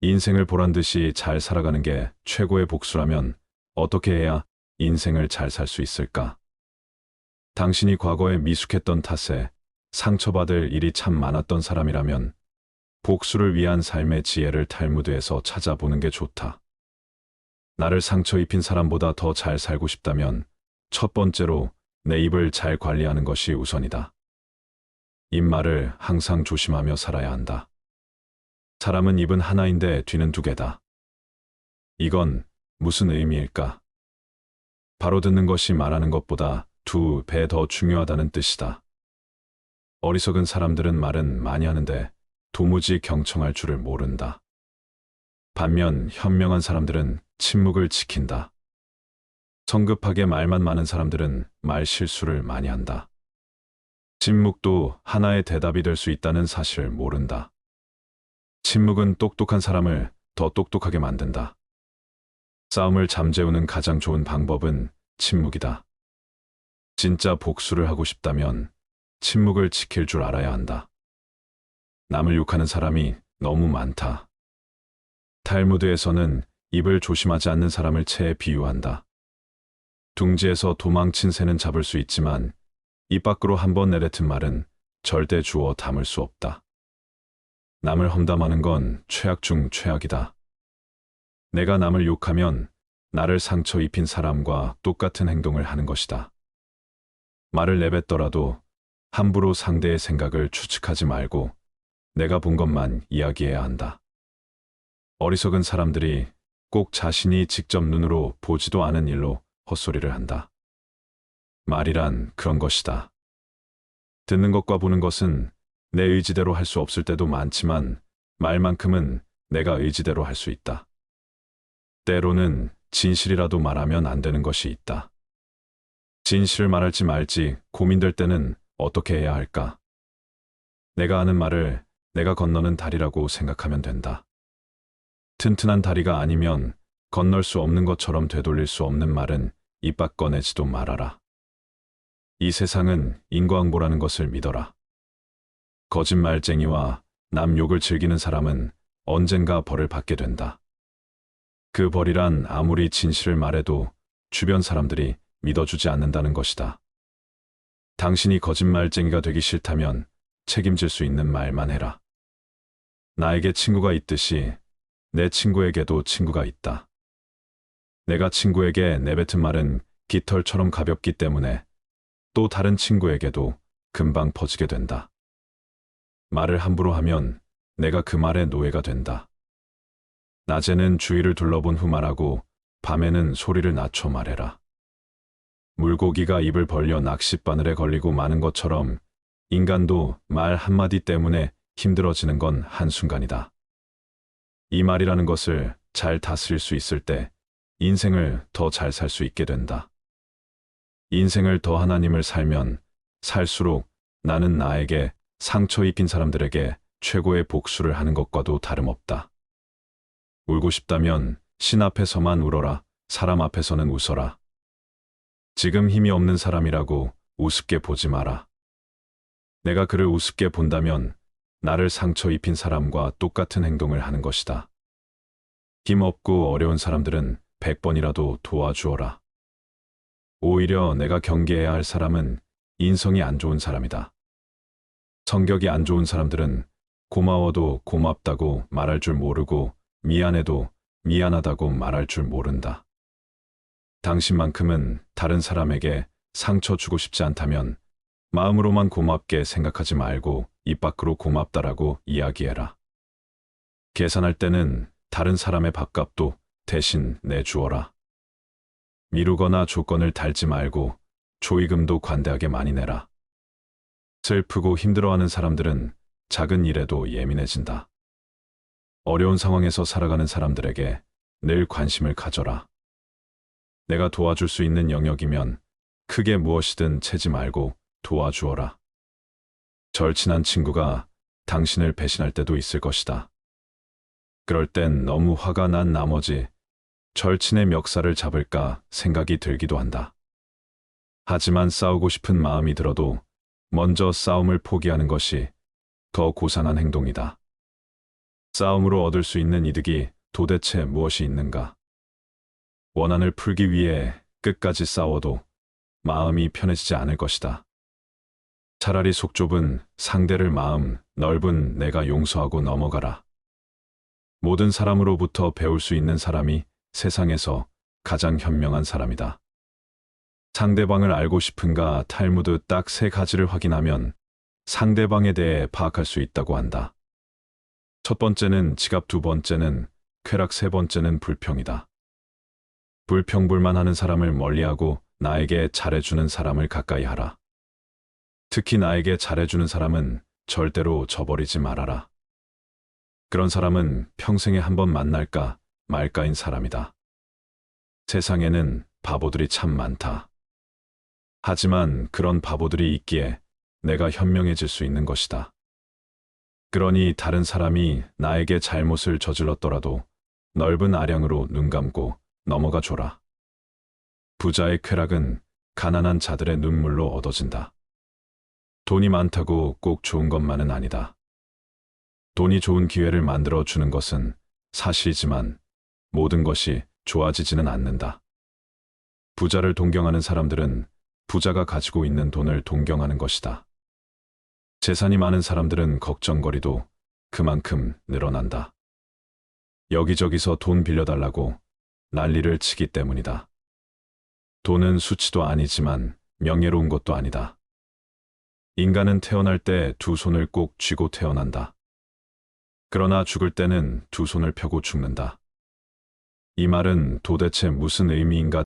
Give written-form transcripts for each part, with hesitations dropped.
인생을 보란 듯이 잘 살아가는 게 최고의 복수라면 어떻게 해야 인생을 잘 살 수 있을까? 당신이 과거에 미숙했던 탓에 상처받을 일이 참 많았던 사람이라면 복수를 위한 삶의 지혜를 탈무드에서 찾아보는 게 좋다. 나를 상처 입힌 사람보다 더 잘 살고 싶다면 첫 번째로 내 입을 잘 관리하는 것이 우선이다. 입말을 항상 조심하며 살아야 한다. 사람은 입은 하나인데 뒤는 두 개다. 이건 무슨 의미일까? 바로 듣는 것이 말하는 것보다 두 배 더 중요하다는 뜻이다. 어리석은 사람들은 말은 많이 하는데 도무지 경청할 줄을 모른다. 반면 현명한 사람들은 침묵을 지킨다. 성급하게 말만 많은 사람들은 말 실수를 많이 한다. 침묵도 하나의 대답이 될 수 있다는 사실을 모른다. 침묵은 똑똑한 사람을 더 똑똑하게 만든다. 싸움을 잠재우는 가장 좋은 방법은 침묵이다. 진짜 복수를 하고 싶다면 침묵을 지킬 줄 알아야 한다. 남을 욕하는 사람이 너무 많다. 탈무드에서는 입을 조심하지 않는 사람을 채에 비유한다. 둥지에서 도망친 새는 잡을 수 있지만 입 밖으로 한번 내뱉은 말은 절대 주워 담을 수 없다. 남을 험담하는 건 최악 중 최악이다. 내가 남을 욕하면 나를 상처 입힌 사람과 똑같은 행동을 하는 것이다. 말을 내뱉더라도 함부로 상대의 생각을 추측하지 말고 내가 본 것만 이야기해야 한다. 어리석은 사람들이 꼭 자신이 직접 눈으로 보지도 않은 일로 헛소리를 한다. 말이란 그런 것이다. 듣는 것과 보는 것은 내 의지대로 할 수 없을 때도 많지만 말만큼은 내가 의지대로 할 수 있다. 때로는 진실이라도 말하면 안 되는 것이 있다. 진실을 말할지 말지 고민될 때는 어떻게 해야 할까? 내가 하는 말을 내가 건너는 다리라고 생각하면 된다. 튼튼한 다리가 아니면 건널 수 없는 것처럼 되돌릴 수 없는 말은 입 밖 꺼내지도 말아라. 이 세상은 인과응보라는 것을 믿어라. 거짓말쟁이와 남 욕을 즐기는 사람은 언젠가 벌을 받게 된다. 그 벌이란 아무리 진실을 말해도 주변 사람들이 믿어주지 않는다는 것이다. 당신이 거짓말쟁이가 되기 싫다면 책임질 수 있는 말만 해라. 나에게 친구가 있듯이 내 친구에게도 친구가 있다. 내가 친구에게 내뱉은 말은 깃털처럼 가볍기 때문에 또 다른 친구에게도 금방 퍼지게 된다. 말을 함부로 하면 내가 그 말의 노예가 된다. 낮에는 주위를 둘러본 후 말하고 밤에는 소리를 낮춰 말해라. 물고기가 입을 벌려 낚싯바늘에 걸리고 마는 것처럼 인간도 말 한마디 때문에 힘들어지는 건 한순간이다. 이 말이라는 것을 잘 다스릴 수 있을 때 인생을 더 잘 살 수 있게 된다. 인생을 더 하나님을 살면 살수록 나는 나에게 상처 입힌 사람들에게 최고의 복수를 하는 것과도 다름없다. 울고 싶다면 신 앞에서만 울어라. 사람 앞에서는 웃어라. 지금 힘이 없는 사람이라고 우습게 보지 마라. 내가 그를 우습게 본다면 나를 상처 입힌 사람과 똑같은 행동을 하는 것이다. 힘없고 어려운 사람들은 100번이라도 도와주어라. 오히려 내가 경계해야 할 사람은 인성이 안 좋은 사람이다. 성격이 안 좋은 사람들은 고마워도 고맙다고 말할 줄 모르고 미안해도 미안하다고 말할 줄 모른다. 당신만큼은 다른 사람에게 상처 주고 싶지 않다면 마음으로만 고맙게 생각하지 말고 입 밖으로 고맙다라고 이야기해라. 계산할 때는 다른 사람의 밥값도 대신 내주어라. 미루거나 조건을 달지 말고 조의금도 관대하게 많이 내라. 슬프고 힘들어하는 사람들은 작은 일에도 예민해진다. 어려운 상황에서 살아가는 사람들에게 늘 관심을 가져라. 내가 도와줄 수 있는 영역이면 크게 무엇이든 채지 말고 도와주어라. 절친한 친구가 당신을 배신할 때도 있을 것이다. 그럴 땐 너무 화가 난 나머지 절친의 멱살을 잡을까 생각이 들기도 한다. 하지만 싸우고 싶은 마음이 들어도 먼저 싸움을 포기하는 것이 더 고상한 행동이다. 싸움으로 얻을 수 있는 이득이 도대체 무엇이 있는가? 원한을 풀기 위해 끝까지 싸워도 마음이 편해지지 않을 것이다. 차라리 속 좁은 상대를 마음 넓은 내가 용서하고 넘어가라. 모든 사람으로부터 배울 수 있는 사람이 세상에서 가장 현명한 사람이다. 상대방을 알고 싶은가 탈무드 딱 세 가지를 확인하면 상대방에 대해 파악할 수 있다고 한다. 첫 번째는 지갑, 두 번째는 쾌락, 세 번째는 불평이다. 불평불만하는 사람을 멀리하고 나에게 잘해주는 사람을 가까이 하라. 특히 나에게 잘해주는 사람은 절대로 저버리지 말아라. 그런 사람은 평생에 한 번 만날까 말까인 사람이다. 세상에는 바보들이 참 많다. 하지만 그런 바보들이 있기에 내가 현명해질 수 있는 것이다. 그러니 다른 사람이 나에게 잘못을 저질렀더라도 넓은 아량으로 눈 감고 넘어가 줘라. 부자의 쾌락은 가난한 자들의 눈물로 얻어진다. 돈이 많다고 꼭 좋은 것만은 아니다. 돈이 좋은 기회를 만들어 주는 것은 사실이지만 모든 것이 좋아지지는 않는다. 부자를 동경하는 사람들은 부자가 가지고 있는 돈을 동경하는 것이다. 재산이 많은 사람들은 걱정거리도 그만큼 늘어난다. 여기저기서 돈 빌려달라고 난리를 치기 때문이다. 돈은 수치도 아니지만 명예로운 것도 아니다. 인간은 태어날 때 두 손을 꼭 쥐고 태어난다. 그러나 죽을 때는 두 손을 펴고 죽는다. 이 말은 도대체 무슨 의미인가?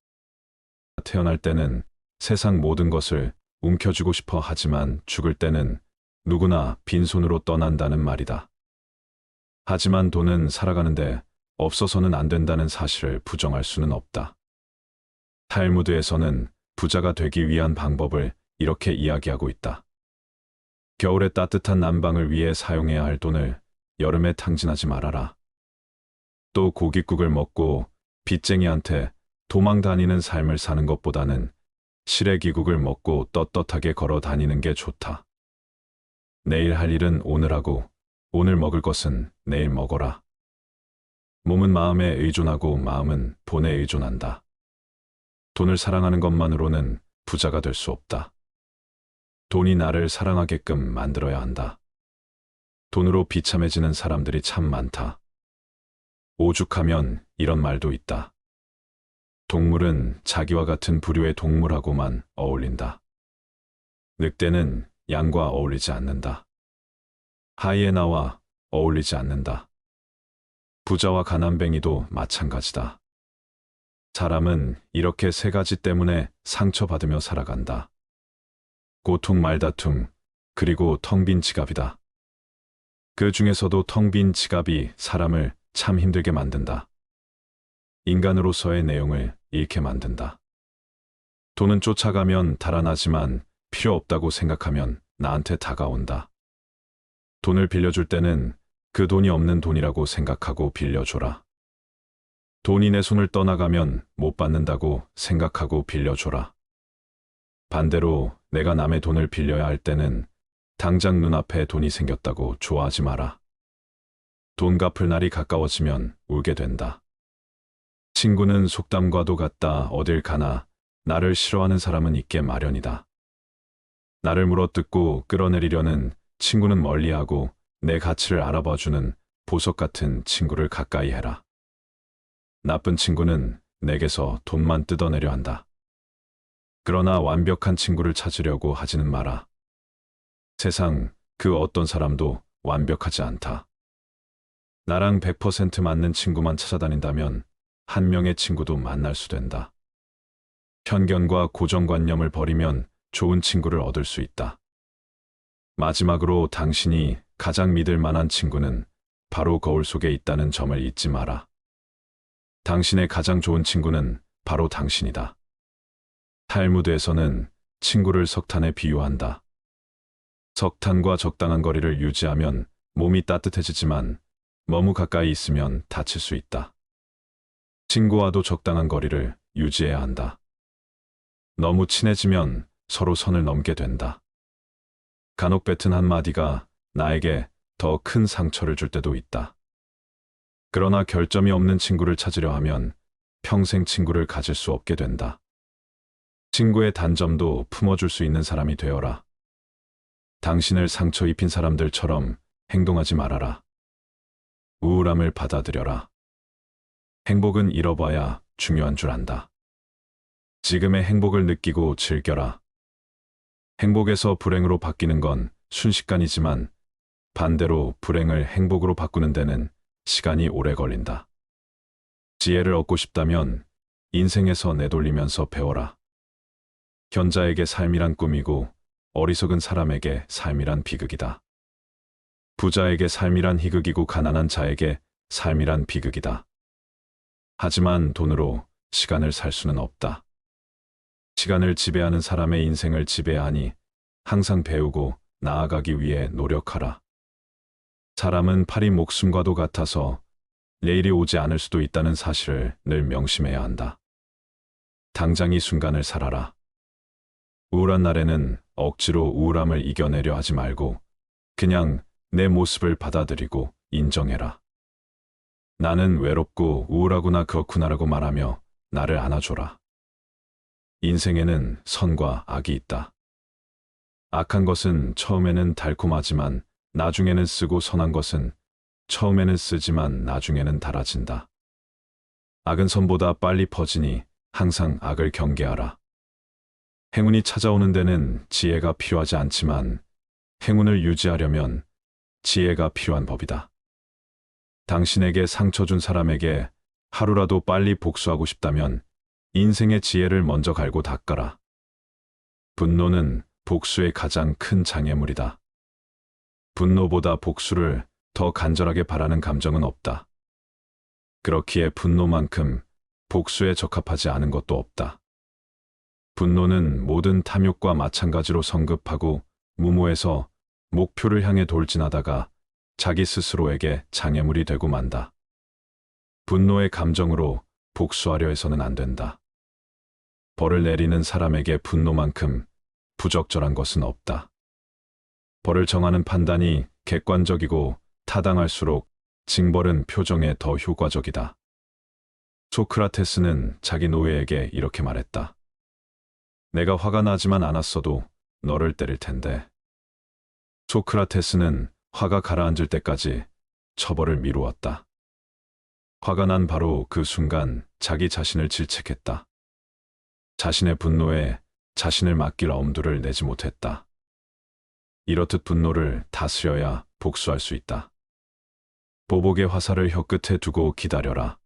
태어날 때는 세상 모든 것을 움켜쥐고 싶어 하지만 죽을 때는 누구나 빈손으로 떠난다는 말이다. 하지만 돈은 살아가는데 없어서는 안 된다는 사실을 부정할 수는 없다. 탈무드에서는 부자가 되기 위한 방법을 이렇게 이야기하고 있다. 겨울에 따뜻한 난방을 위해 사용해야 할 돈을 여름에 탕진하지 말아라. 또 고깃국을 먹고 빚쟁이한테 도망 다니는 삶을 사는 것보다는 시래기국을 먹고 떳떳하게 걸어 다니는 게 좋다. 내일 할 일은 오늘 하고 오늘 먹을 것은 내일 먹어라. 몸은 마음에 의존하고 마음은 돈에 의존한다. 돈을 사랑하는 것만으로는 부자가 될 수 없다. 돈이 나를 사랑하게끔 만들어야 한다. 돈으로 비참해지는 사람들이 참 많다. 오죽하면 이런 말도 있다. 동물은 자기와 같은 부류의 동물하고만 어울린다. 늑대는 양과 어울리지 않는다. 하이에나와 어울리지 않는다. 부자와 가난뱅이도 마찬가지다. 사람은 이렇게 세 가지 때문에 상처받으며 살아간다. 고통, 말다툼, 그리고 텅 빈 지갑이다. 그 중에서도 텅 빈 지갑이 사람을 참 힘들게 만든다. 인간으로서의 내용을 잃게 만든다. 돈은 쫓아가면 달아나지만 필요 없다고 생각하면 나한테 다가온다. 돈을 빌려줄 때는 그 돈이 없는 돈이라고 생각하고 빌려줘라. 돈이 내 손을 떠나가면 못 받는다고 생각하고 빌려줘라. 반대로 내가 남의 돈을 빌려야 할 때는 당장 눈앞에 돈이 생겼다고 좋아하지 마라. 돈 갚을 날이 가까워지면 울게 된다. 친구는 속담과도 같다. 어딜 가나 나를 싫어하는 사람은 있게 마련이다. 나를 물어뜯고 끌어내리려는 친구는 멀리하고 내 가치를 알아봐주는 보석 같은 친구를 가까이 해라. 나쁜 친구는 내게서 돈만 뜯어내려 한다. 그러나 완벽한 친구를 찾으려고 하지는 마라. 세상 그 어떤 사람도 완벽하지 않다. 나랑 100% 맞는 친구만 찾아다닌다면 한 명의 친구도 만날 수 된다. 편견과 고정관념을 버리면 좋은 친구를 얻을 수 있다. 마지막으로 당신이 가장 믿을 만한 친구는 바로 거울 속에 있다는 점을 잊지 마라. 당신의 가장 좋은 친구는 바로 당신이다. 탈무드에서는 친구를 석탄에 비유한다. 석탄과 적당한 거리를 유지하면 몸이 따뜻해지지만 너무 가까이 있으면 다칠 수 있다. 친구와도 적당한 거리를 유지해야 한다. 너무 친해지면 서로 선을 넘게 된다. 간혹 뱉은 한마디가 나에게 더 큰 상처를 줄 때도 있다. 그러나 결점이 없는 친구를 찾으려 하면 평생 친구를 가질 수 없게 된다. 친구의 단점도 품어줄 수 있는 사람이 되어라. 당신을 상처 입힌 사람들처럼 행동하지 말아라. 우울함을 받아들여라. 행복은 잃어봐야 중요한 줄 안다. 지금의 행복을 느끼고 즐겨라. 행복에서 불행으로 바뀌는 건 순식간이지만 반대로 불행을 행복으로 바꾸는 데는 시간이 오래 걸린다. 지혜를 얻고 싶다면 인생에서 내돌리면서 배워라. 현자에게 삶이란 꿈이고 어리석은 사람에게 삶이란 비극이다. 부자에게 삶이란 희극이고 가난한 자에게 삶이란 비극이다. 하지만 돈으로 시간을 살 수는 없다. 시간을 지배하는 사람의 인생을 지배하니 항상 배우고 나아가기 위해 노력하라. 사람은 파리 목숨과도 같아서 내일이 오지 않을 수도 있다는 사실을 늘 명심해야 한다. 당장 이 순간을 살아라. 우울한 날에는 억지로 우울함을 이겨내려 하지 말고 그냥 내 모습을 받아들이고 인정해라. 나는 외롭고 우울하구나 그렇구나라고 말하며 나를 안아줘라. 인생에는 선과 악이 있다. 악한 것은 처음에는 달콤하지만 나중에는 쓰고 선한 것은 처음에는 쓰지만 나중에는 달아진다. 악은 선보다 빨리 퍼지니 항상 악을 경계하라. 행운이 찾아오는 데는 지혜가 필요하지 않지만 행운을 유지하려면 지혜가 필요한 법이다. 당신에게 상처 준 사람에게 하루라도 빨리 복수하고 싶다면 인생의 지혜를 먼저 갈고 닦아라. 분노는 복수의 가장 큰 장애물이다. 분노보다 복수를 더 간절하게 바라는 감정은 없다. 그렇기에 분노만큼 복수에 적합하지 않은 것도 없다. 분노는 모든 탐욕과 마찬가지로 성급하고 무모해서 목표를 향해 돌진하다가 자기 스스로에게 장애물이 되고 만다. 분노의 감정으로 복수하려 해서는 안 된다. 벌을 내리는 사람에게 분노만큼 부적절한 것은 없다. 벌을 정하는 판단이 객관적이고 타당할수록 징벌은 표정에 더 효과적이다. 소크라테스는 자기 노예에게 이렇게 말했다. 내가 화가 나지만 않았어도 너를 때릴 텐데. 소크라테스는 화가 가라앉을 때까지 처벌을 미루었다. 화가 난 바로 그 순간 자기 자신을 질책했다. 자신의 분노에 자신을 맡길 엄두를 내지 못했다. 이렇듯 분노를 다스려야 복수할 수 있다. 보복의 화살을 혀끝에 두고 기다려라.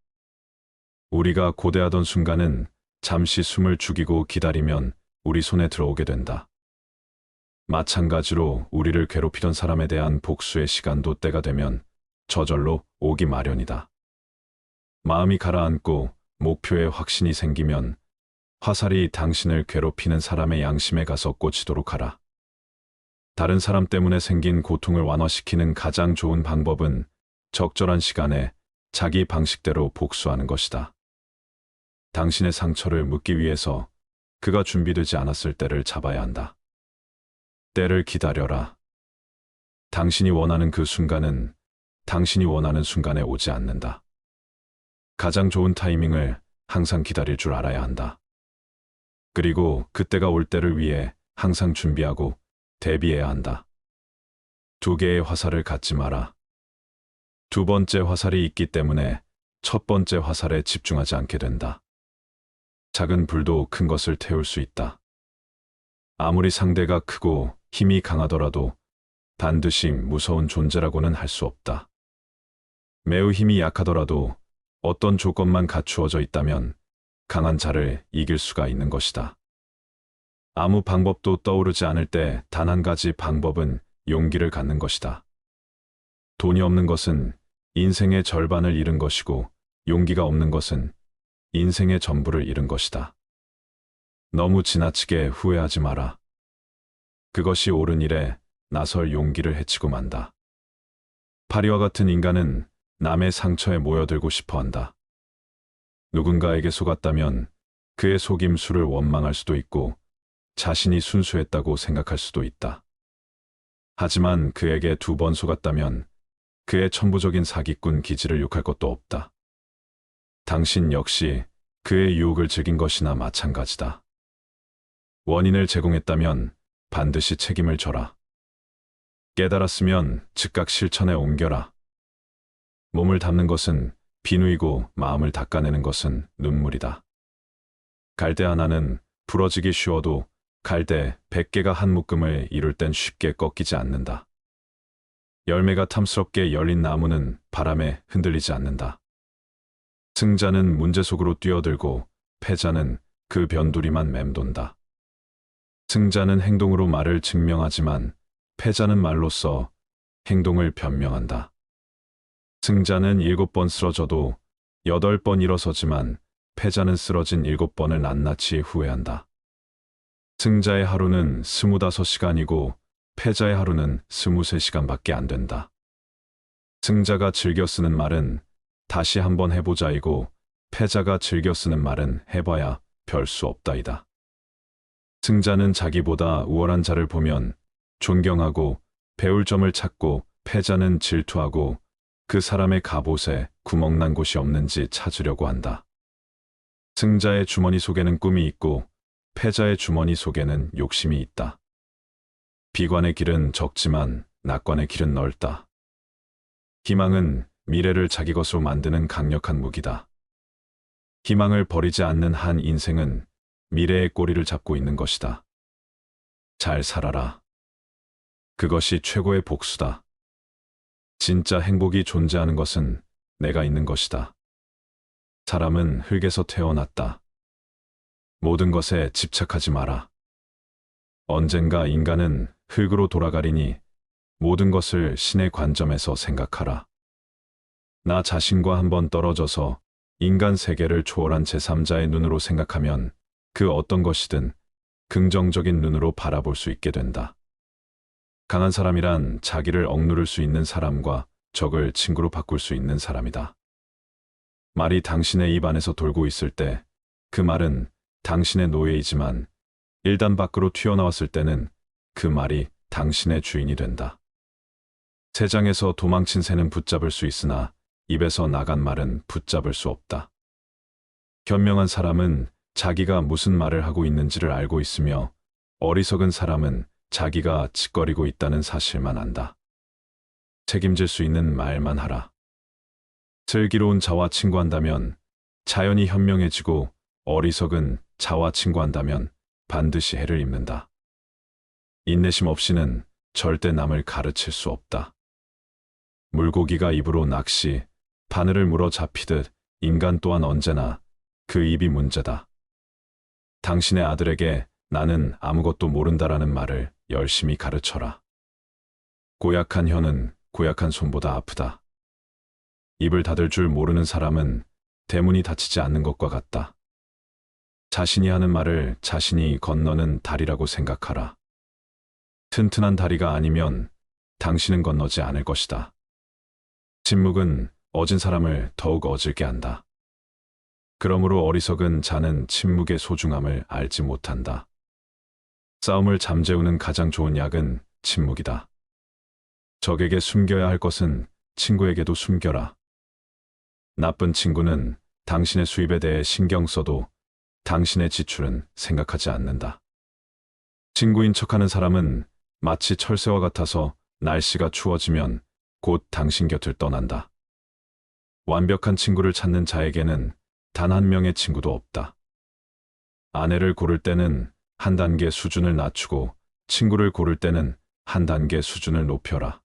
우리가 고대하던 순간은 잠시 숨을 죽이고 기다리면 우리 손에 들어오게 된다. 마찬가지로 우리를 괴롭히던 사람에 대한 복수의 시간도 때가 되면 저절로 오기 마련이다. 마음이 가라앉고 목표에 확신이 생기면 화살이 당신을 괴롭히는 사람의 양심에 가서 꽂히도록 하라. 다른 사람 때문에 생긴 고통을 완화시키는 가장 좋은 방법은 적절한 시간에 자기 방식대로 복수하는 것이다. 당신의 상처를 묻기 위해서 그가 준비되지 않았을 때를 잡아야 한다. 때를 기다려라. 당신이 원하는 그 순간은 당신이 원하는 순간에 오지 않는다. 가장 좋은 타이밍을 항상 기다릴 줄 알아야 한다. 그리고 그때가 올 때를 위해 항상 준비하고 대비해야 한다. 두 개의 화살을 갖지 마라. 두 번째 화살이 있기 때문에 첫 번째 화살에 집중하지 않게 된다. 작은 불도 큰 것을 태울 수 있다. 아무리 상대가 크고 힘이 강하더라도 반드시 무서운 존재라고는 할 수 없다. 매우 힘이 약하더라도 어떤 조건만 갖추어져 있다면 강한 자를 이길 수가 있는 것이다. 아무 방법도 떠오르지 않을 때 단 한 가지 방법은 용기를 갖는 것이다. 돈이 없는 것은 인생의 절반을 잃은 것이고 용기가 없는 것은 인생의 전부를 잃은 것이다. 너무 지나치게 후회하지 마라. 그것이 옳은 일에 나설 용기를 해치고 만다. 파리와 같은 인간은 남의 상처에 모여들고 싶어 한다. 누군가에게 속았다면 그의 속임수를 원망할 수도 있고 자신이 순수했다고 생각할 수도 있다. 하지만 그에게 두 번 속았다면 그의 천부적인 사기꾼 기질을 욕할 것도 없다. 당신 역시 그의 유혹을 즐긴 것이나 마찬가지다. 원인을 제공했다면 반드시 책임을 져라. 깨달았으면 즉각 실천에 옮겨라. 몸을 담는 것은 비누이고 마음을 닦아내는 것은 눈물이다. 갈대 하나는 부러지기 쉬워도 갈대 100개가 한 묶음을 이룰 땐 쉽게 꺾이지 않는다. 열매가 탐스럽게 열린 나무는 바람에 흔들리지 않는다. 승자는 문제 속으로 뛰어들고 패자는 그 변두리만 맴돈다. 승자는 행동으로 말을 증명하지만 패자는 말로써 행동을 변명한다. 승자는 7번 쓰러져도 8번 일어서지만 패자는 쓰러진 7번을 낱낱이 후회한다. 승자의 하루는 25시간이고 패자의 하루는 23시간밖에 안 된다. 승자가 즐겨 쓰는 말은 다시 한번 해보자이고 패자가 즐겨 쓰는 말은 해봐야 별 수 없다이다. 승자는 자기보다 우월한 자를 보면 존경하고 배울 점을 찾고 패자는 질투하고 그 사람의 갑옷에 구멍난 곳이 없는지 찾으려고 한다. 승자의 주머니 속에는 꿈이 있고 패자의 주머니 속에는 욕심이 있다. 비관의 길은 적지만 낙관의 길은 넓다. 희망은 미래를 자기 것으로 만드는 강력한 무기다. 희망을 버리지 않는 한 인생은 미래의 꼬리를 잡고 있는 것이다. 잘 살아라. 그것이 최고의 복수다. 진짜 행복이 존재하는 것은 내가 있는 것이다. 사람은 흙에서 태어났다. 모든 것에 집착하지 마라. 언젠가 인간은 흙으로 돌아가리니 모든 것을 신의 관점에서 생각하라. 나 자신과 한번 떨어져서 인간 세계를 초월한 제3자의 눈으로 생각하면 그 어떤 것이든 긍정적인 눈으로 바라볼 수 있게 된다. 강한 사람이란 자기를 억누를 수 있는 사람과 적을 친구로 바꿀 수 있는 사람이다. 말이 당신의 입 안에서 돌고 있을 때 그 말은 당신의 노예이지만 일단 밖으로 튀어나왔을 때는 그 말이 당신의 주인이 된다. 새장에서 도망친 새는 붙잡을 수 있으나 입에서 나간 말은 붙잡을 수 없다. 현명한 사람은 자기가 무슨 말을 하고 있는지를 알고 있으며 어리석은 사람은 자기가 짓거리고 있다는 사실만 안다. 책임질 수 있는 말만 하라. 슬기로운 자와 친구한다면 자연이 현명해지고 어리석은 자와 친구한다면 반드시 해를 입는다. 인내심 없이는 절대 남을 가르칠 수 없다. 물고기가 입으로 낚시, 바늘을 물어 잡히듯 인간 또한 언제나 그 입이 문제다. 당신의 아들에게 나는 아무것도 모른다라는 말을 열심히 가르쳐라. 고약한 혀는 고약한 손보다 아프다. 입을 닫을 줄 모르는 사람은 대문이 닫히지 않는 것과 같다. 자신이 하는 말을 자신이 건너는 다리라고 생각하라. 튼튼한 다리가 아니면 당신은 건너지 않을 것이다. 침묵은 어진 사람을 더욱 어질게 한다. 그러므로 어리석은 자는 침묵의 소중함을 알지 못한다. 싸움을 잠재우는 가장 좋은 약은 침묵이다. 적에게 숨겨야 할 것은 친구에게도 숨겨라. 나쁜 친구는 당신의 수입에 대해 신경 써도 당신의 지출은 생각하지 않는다. 친구인 척하는 사람은 마치 철새와 같아서 날씨가 추워지면 곧 당신 곁을 떠난다. 완벽한 친구를 찾는 자에게는 단 한 명의 친구도 없다. 아내를 고를 때는 한 단계 수준을 낮추고 친구를 고를 때는 한 단계 수준을 높여라.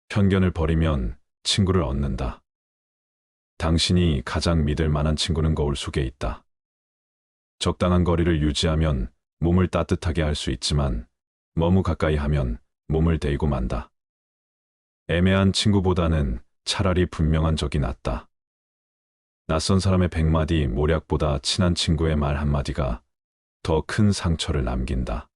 편견을 버리면 친구를 얻는다. 당신이 가장 믿을 만한 친구는 거울 속에 있다. 적당한 거리를 유지하면 몸을 따뜻하게 할 수 있지만 너무 가까이 하면 몸을 데이고 만다. 애매한 친구보다는 차라리 분명한 적이 낫다. 낯선 사람의 100마디 모략보다 친한 친구의 말 한마디가 더 큰 상처를 남긴다.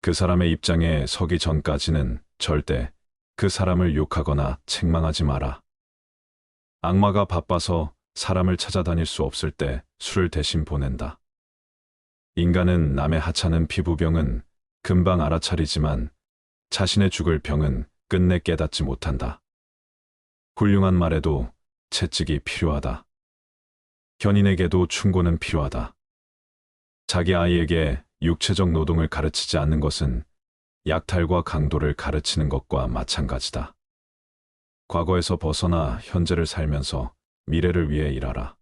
그 사람의 입장에 서기 전까지는 절대 그 사람을 욕하거나 책망하지 마라. 악마가 바빠서 사람을 찾아다닐 수 없을 때 술을 대신 보낸다. 인간은 남의 하찮은 피부병은 금방 알아차리지만 자신의 죽을 병은 끝내 깨닫지 못한다. 훌륭한 말에도 채찍이 필요하다. 현인에게도 충고는 필요하다. 자기 아이에게 육체적 노동을 가르치지 않는 것은 약탈과 강도를 가르치는 것과 마찬가지다. 과거에서 벗어나 현재를 살면서 미래를 위해 일하라.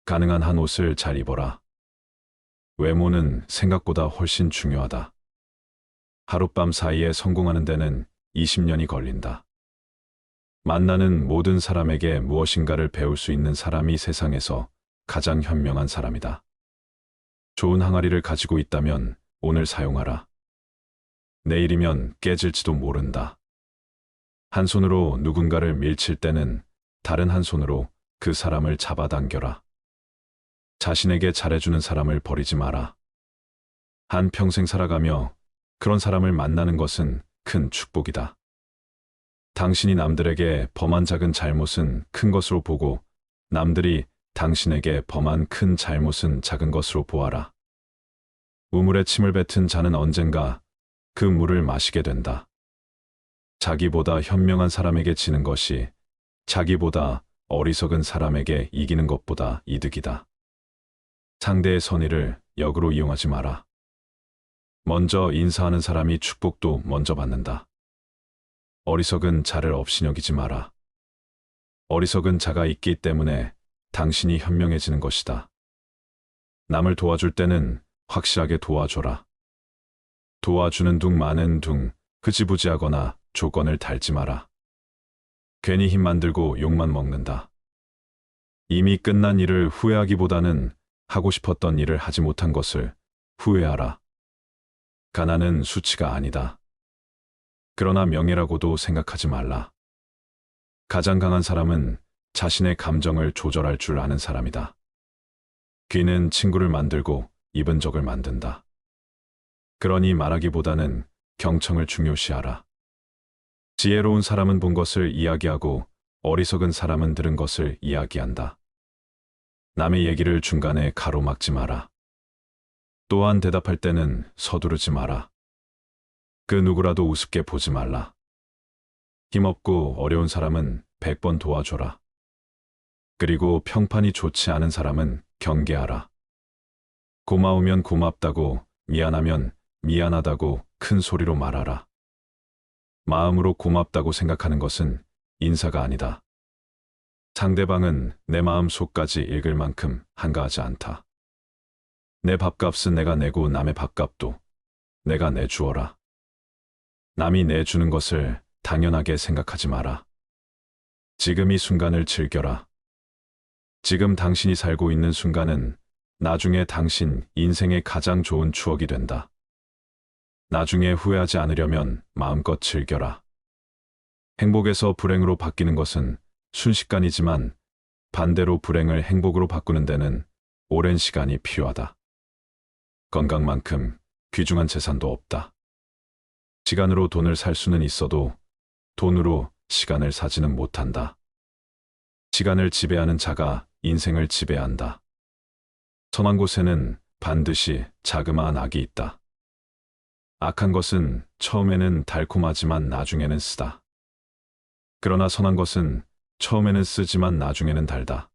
가능한 한 옷을 잘 입어라. 외모는 생각보다 훨씬 중요하다. 하룻밤 사이에 성공하는 데는 20년이 걸린다. 만나는 모든 사람에게 무엇인가를 배울 수 있는 사람이 세상에서 가장 현명한 사람이다. 좋은 항아리를 가지고 있다면 오늘 사용하라. 내일이면 깨질지도 모른다. 한 손으로 누군가를 밀칠 때는 다른 한 손으로 그 사람을 잡아당겨라. 자신에게 잘해주는 사람을 버리지 마라. 한 평생 살아가며 그런 사람을 만나는 것은 큰 축복이다. 당신이 남들에게 범한 작은 잘못은 큰 것으로 보고 남들이 당신에게 범한 큰 잘못은 작은 것으로 보아라. 우물에 침을 뱉은 자는 언젠가 그 물을 마시게 된다. 자기보다 현명한 사람에게 지는 것이 자기보다 어리석은 사람에게 이기는 것보다 이득이다. 상대의 선의를 역으로 이용하지 마라. 먼저 인사하는 사람이 축복도 먼저 받는다. 어리석은 자를 업신여기지 마라. 어리석은 자가 있기 때문에 당신이 현명해지는 것이다. 남을 도와줄 때는 확실하게 도와줘라. 도와주는 둥 마는 둥 흐지부지하거나 조건을 달지 마라. 괜히 힘만 들고 욕만 먹는다. 이미 끝난 일을 후회하기보다는 하고 싶었던 일을 하지 못한 것을 후회하라. 가난은 수치가 아니다. 그러나 명예라고도 생각하지 말라. 가장 강한 사람은 자신의 감정을 조절할 줄 아는 사람이다. 귀는 친구를 만들고 입은 적을 만든다. 그러니 말하기보다는 경청을 중요시하라. 지혜로운 사람은 본 것을 이야기하고 어리석은 사람은 들은 것을 이야기한다. 남의 얘기를 중간에 가로막지 마라. 또한 대답할 때는 서두르지 마라. 그 누구라도 우습게 보지 말라. 힘없고 어려운 사람은 100번 도와줘라. 그리고 평판이 좋지 않은 사람은 경계하라. 고마우면 고맙다고, 미안하면 미안하다고 큰 소리로 말하라. 마음으로 고맙다고 생각하는 것은 인사가 아니다. 상대방은 내 마음 속까지 읽을 만큼 한가하지 않다. 내 밥값은 내가 내고 남의 밥값도 내가 내주어라. 남이 내주는 것을 당연하게 생각하지 마라. 지금 이 순간을 즐겨라. 지금 당신이 살고 있는 순간은 나중에 당신 인생의 가장 좋은 추억이 된다. 나중에 후회하지 않으려면 마음껏 즐겨라. 행복에서 불행으로 바뀌는 것은 순식간이지만 반대로 불행을 행복으로 바꾸는 데는 오랜 시간이 필요하다. 건강만큼 귀중한 재산도 없다. 시간으로 돈을 살 수는 있어도 돈으로 시간을 사지는 못한다. 시간을 지배하는 자가 인생을 지배한다. 선한 곳에는 반드시 자그마한 악이 있다. 악한 것은 처음에는 달콤하지만 나중에는 쓰다. 그러나 선한 것은 처음에는 쓰지만 나중에는 달다.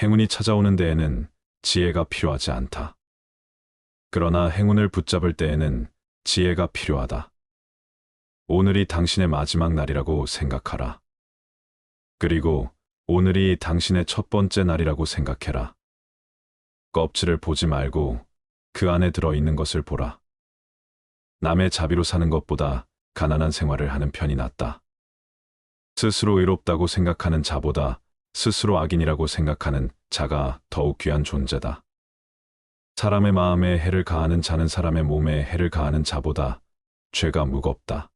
행운이 찾아오는 데에는 지혜가 필요하지 않다. 그러나 행운을 붙잡을 때에는 지혜가 필요하다. 오늘이 당신의 마지막 날이라고 생각하라. 그리고 오늘이 당신의 첫 번째 날이라고 생각해라. 껍질을 보지 말고 그 안에 들어있는 것을 보라. 남의 자비로 사는 것보다 가난한 생활을 하는 편이 낫다. 스스로 의롭다고 생각하는 자보다 스스로 악인이라고 생각하는 자가 더욱 귀한 존재다. 사람의 마음에 해를 가하는 자는 사람의 몸에 해를 가하는 자보다 죄가 무겁다.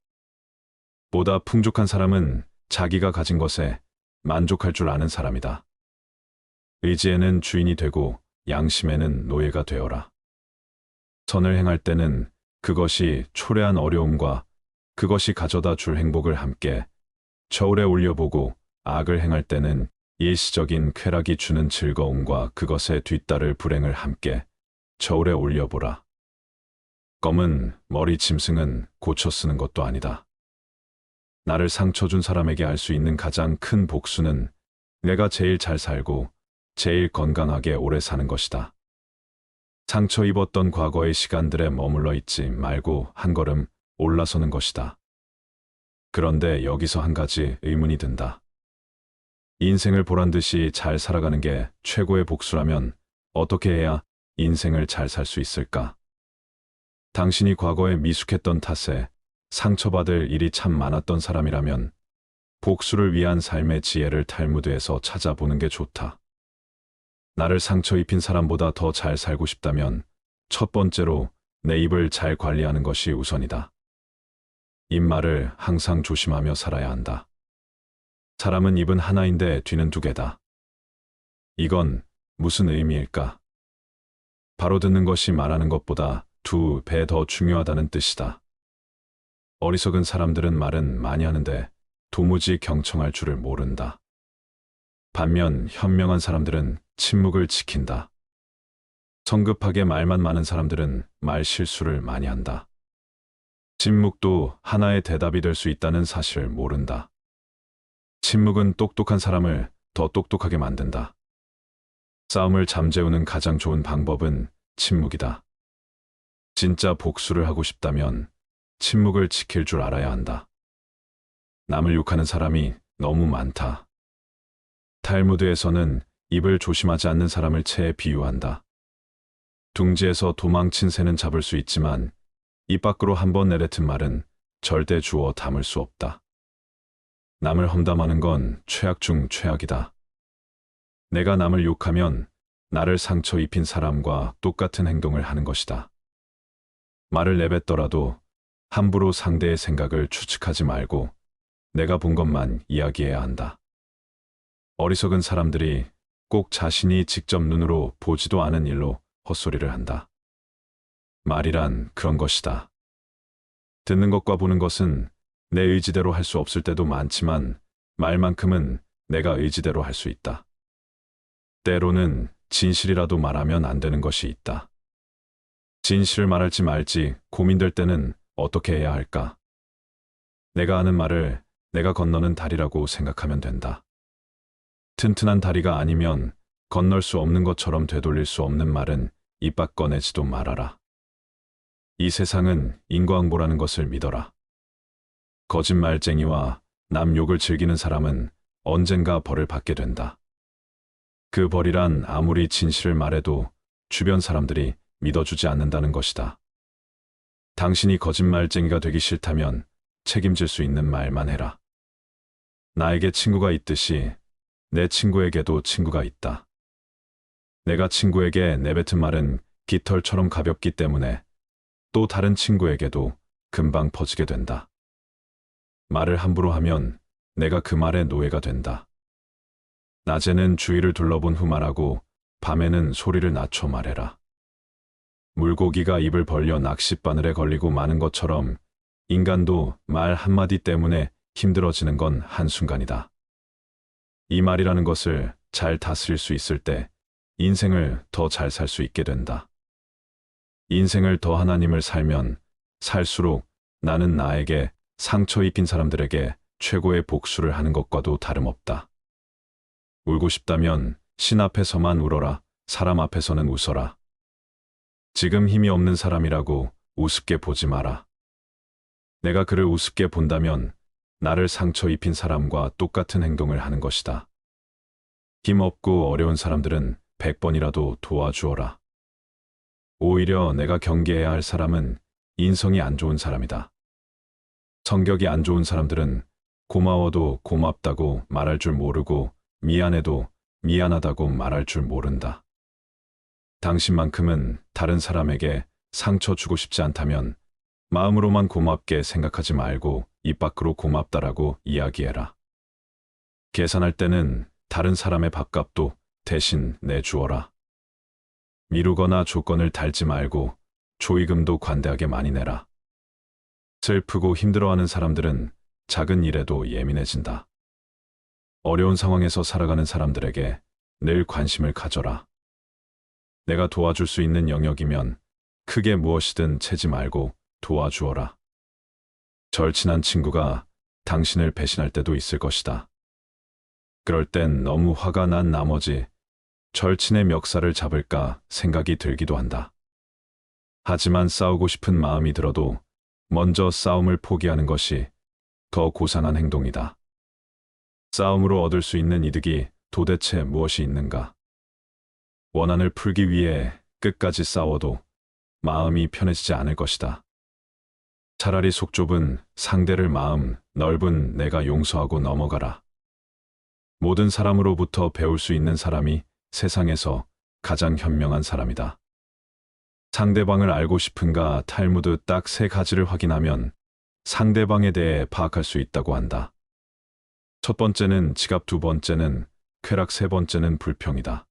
보다 풍족한 사람은 자기가 가진 것에 만족할 줄 아는 사람이다. 의지에는 주인이 되고 양심에는 노예가 되어라. 선을 행할 때는 그것이 초래한 어려움과 그것이 가져다 줄 행복을 함께 저울에 올려보고 악을 행할 때는 일시적인 쾌락이 주는 즐거움과 그것에 뒤따를 불행을 함께 저울에 올려보라. 검은 머리 짐승은 고쳐 쓰는 것도 아니다. 나를 상처 준 사람에게 할 수 있는 가장 큰 복수는 내가 제일 잘 살고 제일 건강하게 오래 사는 것이다. 상처 입었던 과거의 시간들에 머물러 있지 말고 한 걸음 올라서는 것이다. 그런데 여기서 한 가지 의문이 든다. 인생을 보란 듯이 잘 살아가는 게 최고의 복수라면 어떻게 해야 인생을 잘 살 수 있을까? 당신이 과거에 미숙했던 탓에 상처받을 일이 참 많았던 사람이라면 복수를 위한 삶의 지혜를 탈무드에서 찾아보는 게 좋다. 나를 상처 입힌 사람보다 더 잘 살고 싶다면 첫 번째로 내 입을 잘 관리하는 것이 우선이다. 입말을 항상 조심하며 살아야 한다. 사람은 입은 하나인데 뒤는 두 개다. 이건 무슨 의미일까? 바로 듣는 것이 말하는 것보다 2배 더 중요하다는 뜻이다. 어리석은 사람들은 말은 많이 하는데 도무지 경청할 줄을 모른다. 반면 현명한 사람들은 침묵을 지킨다. 성급하게 말만 많은 사람들은 말 실수를 많이 한다. 침묵도 하나의 대답이 될 수 있다는 사실을 모른다. 침묵은 똑똑한 사람을 더 똑똑하게 만든다. 싸움을 잠재우는 가장 좋은 방법은 침묵이다. 진짜 복수를 하고 싶다면 침묵을 지킬 줄 알아야 한다. 남을 욕하는 사람이 너무 많다. 탈무드에서는 입을 조심하지 않는 사람을 채에 비유한다. 둥지에서 도망친 새는 잡을 수 있지만 입 밖으로 한번 내뱉은 말은 절대 주워 담을 수 없다. 남을 험담하는 건 최악 중 최악이다. 내가 남을 욕하면 나를 상처 입힌 사람과 똑같은 행동을 하는 것이다. 말을 내뱉더라도 함부로 상대의 생각을 추측하지 말고 내가 본 것만 이야기해야 한다. 어리석은 사람들이 꼭 자신이 직접 눈으로 보지도 않은 일로 헛소리를 한다. 말이란 그런 것이다. 듣는 것과 보는 것은 내 의지대로 할 수 없을 때도 많지만 말만큼은 내가 의지대로 할 수 있다. 때로는 진실이라도 말하면 안 되는 것이 있다. 진실을 말할지 말지 고민될 때는 어떻게 해야 할까? 내가 하는 말을 내가 건너는 다리라고 생각하면 된다. 튼튼한 다리가 아니면 건널 수 없는 것처럼 되돌릴 수 없는 말은 입 밖 꺼내지도 말아라. 이 세상은 인과응보라는 것을 믿어라. 거짓말쟁이와 남 욕을 즐기는 사람은 언젠가 벌을 받게 된다. 그 벌이란 아무리 진실을 말해도 주변 사람들이 믿어주지 않는다는 것이다. 당신이 거짓말쟁이가 되기 싫다면 책임질 수 있는 말만 해라. 나에게 친구가 있듯이 내 친구에게도 친구가 있다. 내가 친구에게 내뱉은 말은 깃털처럼 가볍기 때문에 또 다른 친구에게도 금방 퍼지게 된다. 말을 함부로 하면 내가 그 말의 노예가 된다. 낮에는 주위를 둘러본 후 말하고 밤에는 소리를 낮춰 말해라. 물고기가 입을 벌려 낚싯바늘에 걸리고 마는 것처럼 인간도 말 한마디 때문에 힘들어지는 건 한순간이다. 이 말이라는 것을 잘 다스릴 수 있을 때 인생을 더 잘 살 수 있게 된다. 인생을 더 하나님을 살면 살수록 나는 나에게 상처 입힌 사람들에게 최고의 복수를 하는 것과도 다름없다. 울고 싶다면 신 앞에서만 울어라. 사람 앞에서는 웃어라. 지금 힘이 없는 사람이라고 우습게 보지 마라. 내가 그를 우습게 본다면 나를 상처 입힌 사람과 똑같은 행동을 하는 것이다. 힘없고 어려운 사람들은 100번이라도 도와주어라. 오히려 내가 경계해야 할 사람은 인성이 안 좋은 사람이다. 성격이 안 좋은 사람들은 고마워도 고맙다고 말할 줄 모르고 미안해도 미안하다고 말할 줄 모른다. 당신만큼은 다른 사람에게 상처 주고 싶지 않다면 마음으로만 고맙게 생각하지 말고 입 밖으로 고맙다라고 이야기해라. 계산할 때는 다른 사람의 밥값도 대신 내주어라. 미루거나 조건을 달지 말고 조의금도 관대하게 많이 내라. 슬프고 힘들어하는 사람들은 작은 일에도 예민해진다. 어려운 상황에서 살아가는 사람들에게 늘 관심을 가져라. 내가 도와줄 수 있는 영역이면 크게 무엇이든 채지 말고 도와주어라. 절친한 친구가 당신을 배신할 때도 있을 것이다. 그럴 땐 너무 화가 난 나머지 절친의 멱살을 잡을까 생각이 들기도 한다. 하지만 싸우고 싶은 마음이 들어도 먼저 싸움을 포기하는 것이 더 고상한 행동이다. 싸움으로 얻을 수 있는 이득이 도대체 무엇이 있는가? 원한을 풀기 위해 끝까지 싸워도 마음이 편해지지 않을 것이다. 차라리 속 좁은 상대를 마음 넓은 내가 용서하고 넘어가라. 모든 사람으로부터 배울 수 있는 사람이 세상에서 가장 현명한 사람이다. 상대방을 알고 싶은가 탈무드 딱 3가지를 확인하면 상대방에 대해 파악할 수 있다고 한다. 첫 번째는 지갑, 2번째는 쾌락, 3번째는 불평이다.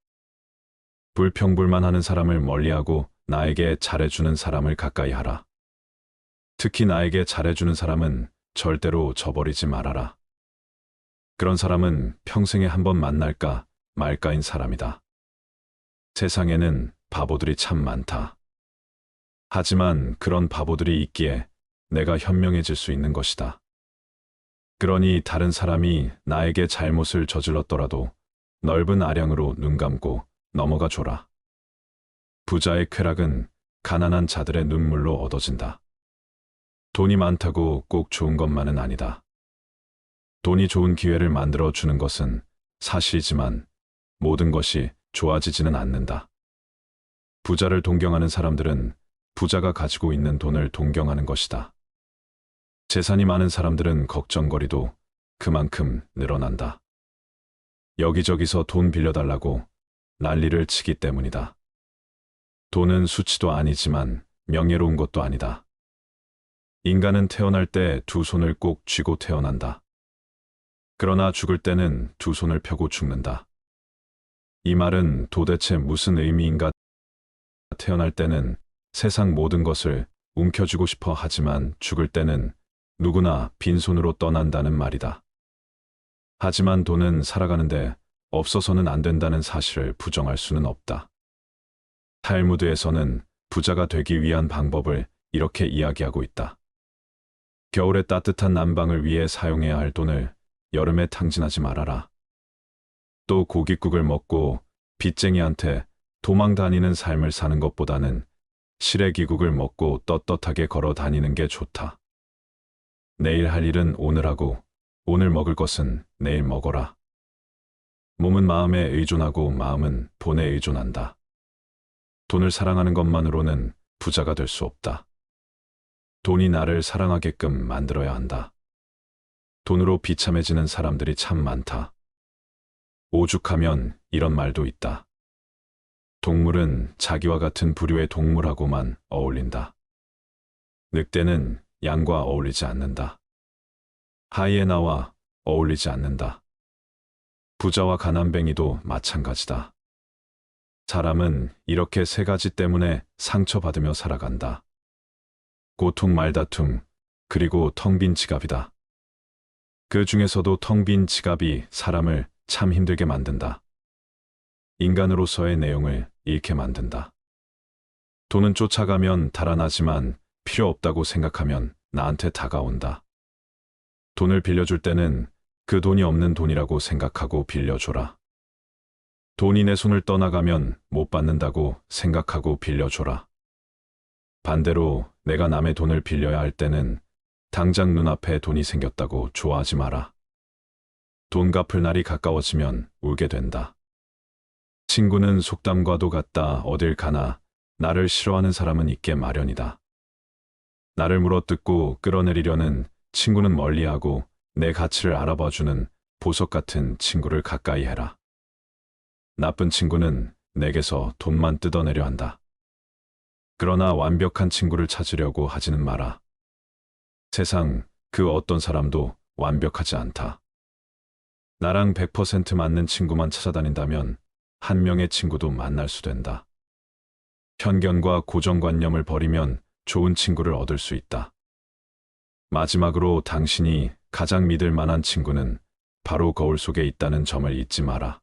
불평불만하는 사람을 멀리하고 나에게 잘해주는 사람을 가까이 하라. 특히 나에게 잘해주는 사람은 절대로 저버리지 말아라. 그런 사람은 평생에 한 번 만날까 말까인 사람이다. 세상에는 바보들이 참 많다. 하지만 그런 바보들이 있기에 내가 현명해질 수 있는 것이다. 그러니 다른 사람이 나에게 잘못을 저질렀더라도 넓은 아량으로 눈 감고 넘어가 줘라. 부자의 쾌락은 가난한 자들의 눈물로 얻어진다. 돈이 많다고 꼭 좋은 것만은 아니다. 돈이 좋은 기회를 만들어 주는 것은 사실이지만 모든 것이 좋아지지는 않는다. 부자를 동경하는 사람들은 부자가 가지고 있는 돈을 동경하는 것이다. 재산이 많은 사람들은 걱정거리도 그만큼 늘어난다. 여기저기서 돈 빌려달라고 난리를 치기 때문이다. 돈은 수치도 아니지만 명예로운 것도 아니다. 인간은 태어날 때 2손을 꼭 쥐고 태어난다. 그러나 죽을 때는 2손을 펴고 죽는다. 이 말은 도대체 무슨 의미인가? 태어날 때는 세상 모든 것을 움켜쥐고 싶어 하지만 죽을 때는 누구나 빈손으로 떠난다는 말이다. 하지만 돈은 살아가는데 없어서는 안 된다는 사실을 부정할 수는 없다. 탈무드에서는 부자가 되기 위한 방법을 이렇게 이야기하고 있다. 겨울에 따뜻한 난방을 위해 사용해야 할 돈을 여름에 탕진하지 말아라. 또 고깃국을 먹고 빚쟁이한테 도망 다니는 삶을 사는 것보다는 시래기국을 먹고 떳떳하게 걸어 다니는 게 좋다. 내일 할 일은 오늘 하고 오늘 먹을 것은 내일 먹어라. 몸은 마음에 의존하고 마음은 돈에 의존한다. 돈을 사랑하는 것만으로는 부자가 될 수 없다. 돈이 나를 사랑하게끔 만들어야 한다. 돈으로 비참해지는 사람들이 참 많다. 오죽하면 이런 말도 있다. 동물은 자기와 같은 부류의 동물하고만 어울린다. 늑대는 양과 어울리지 않는다. 하이에나와 어울리지 않는다. 부자와 가난뱅이도 마찬가지다. 사람은 이렇게 3가지 때문에 상처받으며 살아간다. 고통, 말다툼, 그리고 텅 빈 지갑이다. 그 중에서도 텅 빈 지갑이 사람을 참 힘들게 만든다. 인간으로서의 내용을 잃게 만든다. 돈은 쫓아가면 달아나지만 필요 없다고 생각하면 나한테 다가온다. 돈을 빌려줄 때는 그 돈이 없는 돈이라고 생각하고 빌려줘라. 돈이 내 손을 떠나가면 못 받는다고 생각하고 빌려줘라. 반대로 내가 남의 돈을 빌려야 할 때는 당장 눈앞에 돈이 생겼다고 좋아하지 마라. 돈 갚을 날이 가까워지면 울게 된다. 친구는 속담과도 같다. 어딜 가나 나를 싫어하는 사람은 있게 마련이다. 나를 물어뜯고 끌어내리려는 친구는 멀리하고 내 가치를 알아봐주는 보석 같은 친구를 가까이 해라. 나쁜 친구는 내게서 돈만 뜯어내려 한다. 그러나 완벽한 친구를 찾으려고 하지는 마라. 세상 그 어떤 사람도 완벽하지 않다. 나랑 100% 맞는 친구만 찾아다닌다면 한 명의 친구도 만날 수 된다. 편견과 고정관념을 버리면 좋은 친구를 얻을 수 있다. 마지막으로 당신이 가장 믿을 만한 친구는 바로 거울 속에 있다는 점을 잊지 마라.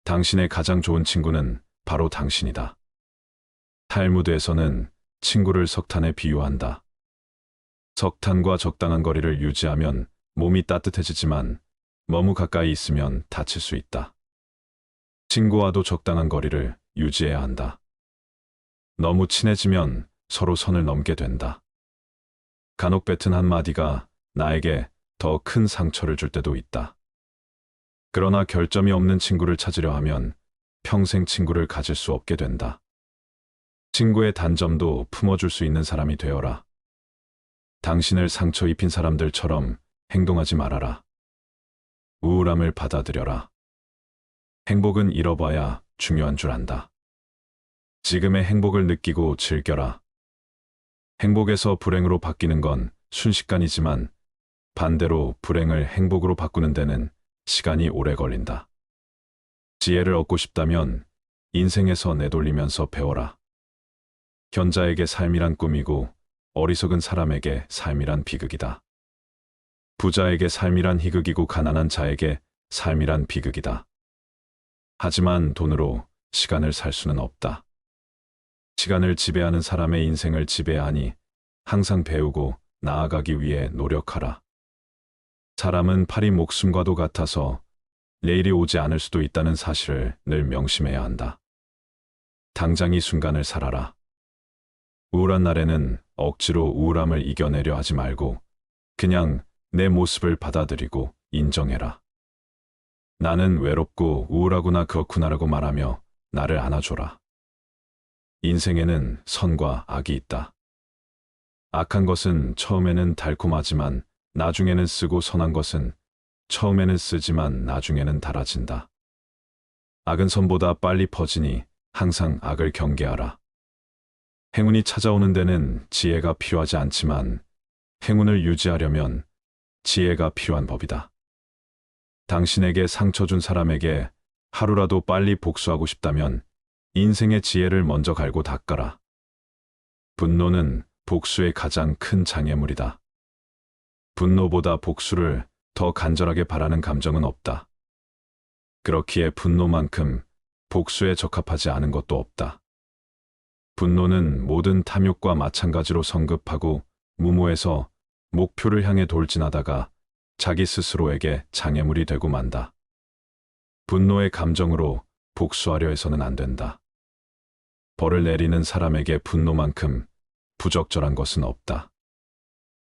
당신의 가장 좋은 친구는 바로 당신이다. 탈무드에서는 친구를 석탄에 비유한다. 석탄과 적당한 거리를 유지하면 몸이 따뜻해지지만 너무 가까이 있으면 다칠 수 있다. 친구와도 적당한 거리를 유지해야 한다. 너무 친해지면 서로 선을 넘게 된다. 간혹 뱉은 한마디가 나에게 더 큰 상처를 줄 때도 있다. 그러나 결점이 없는 친구를 찾으려 하면 평생 친구를 가질 수 없게 된다. 친구의 단점도 품어줄 수 있는 사람이 되어라. 당신을 상처 입힌 사람들처럼 행동하지 말아라. 우울함을 받아들여라. 행복은 잃어봐야 중요한 줄 안다. 지금의 행복을 느끼고 즐겨라. 행복에서 불행으로 바뀌는 건 순식간이지만 반대로 불행을 행복으로 바꾸는 데는 시간이 오래 걸린다. 지혜를 얻고 싶다면 인생에서 내돌리면서 배워라. 현자에게 삶이란 꿈이고 어리석은 사람에게 삶이란 비극이다. 부자에게 삶이란 희극이고 가난한 자에게 삶이란 비극이다. 하지만 돈으로 시간을 살 수는 없다. 시간을 지배하는 사람의 인생을 지배하니 항상 배우고 나아가기 위해 노력하라. 사람은 파리 목숨과도 같아서 내일이 오지 않을 수도 있다는 사실을 늘 명심해야 한다. 당장 이 순간을 살아라. 우울한 날에는 억지로 우울함을 이겨내려 하지 말고 그냥 내 모습을 받아들이고 인정해라. 나는 외롭고 우울하구나 그렇구나라고 말하며 나를 안아줘라. 인생에는 선과 악이 있다. 악한 것은 처음에는 달콤하지만 나중에는 쓰고 선한 것은 처음에는 쓰지만 나중에는 달아진다. 악은 선보다 빨리 퍼지니 항상 악을 경계하라. 행운이 찾아오는 데는 지혜가 필요하지 않지만 행운을 유지하려면 지혜가 필요한 법이다. 당신에게 상처 준 사람에게 하루라도 빨리 복수하고 싶다면 인생의 지혜를 먼저 갈고 닦아라. 분노는 복수의 가장 큰 장애물이다. 분노보다 복수를 더 간절하게 바라는 감정은 없다. 그렇기에 분노만큼 복수에 적합하지 않은 것도 없다. 분노는 모든 탐욕과 마찬가지로 성급하고 무모해서 목표를 향해 돌진하다가 자기 스스로에게 장애물이 되고 만다. 분노의 감정으로 복수하려 해서는 안 된다. 벌을 내리는 사람에게 분노만큼 부적절한 것은 없다.